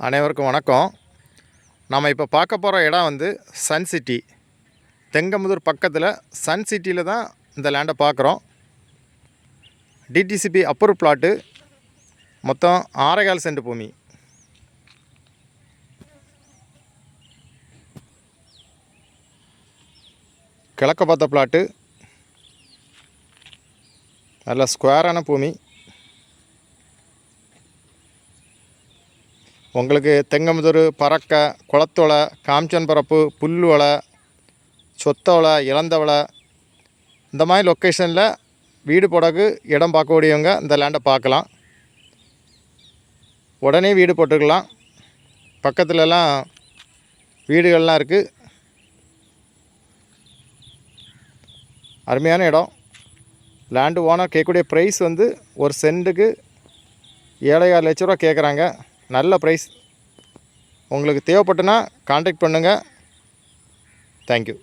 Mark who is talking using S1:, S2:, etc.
S1: அனைவருக்கும் வணக்கம். நம்ம இப்போ பார்க்க போகிற இடம் வந்து சன் சிட்டி. தெங்கமுதூர் பக்கத்தில் சன் சிட்டியில் தான் இந்த லேண்டை பார்க்குறோம். DTCP approve plot. மொத்தம் 6.25 சென்ட் பூமி. கிழக்க பார்த்த பிளாட்டு. நல்ல ஸ்கொயரான பூமி. உங்களுக்கு தெங்கமுதூர், பறக்க, குளத்தோலை, காமிச்சன் பரப்பு, புல்லுவலை, சொத்தவலை, இளந்தவலை இந்த மாதிரி லொக்கேஷனில் வீடு போடக்கு இடம் பார்க்கக்கூடியவங்க இந்த லேண்டை பார்க்கலாம். உடனே வீடு போட்டுக்கலாம். பக்கத்துலலாம் வீடுகள்லாம் இருக்குது. அருமையான இடம். லேண்டு ஓனர் கேட்கக்கூடிய ப்ரைஸ் வந்து ஒரு சென்ட்டுக்கு 7.5 லட்ச ரூபா கேட்குறாங்க. நல்ல ப்ரைஸ். உங்களுக்கு தேவைப்பட்டுனா கான்டாக்ட் பண்ணுங்கள். தேங்க்யூ.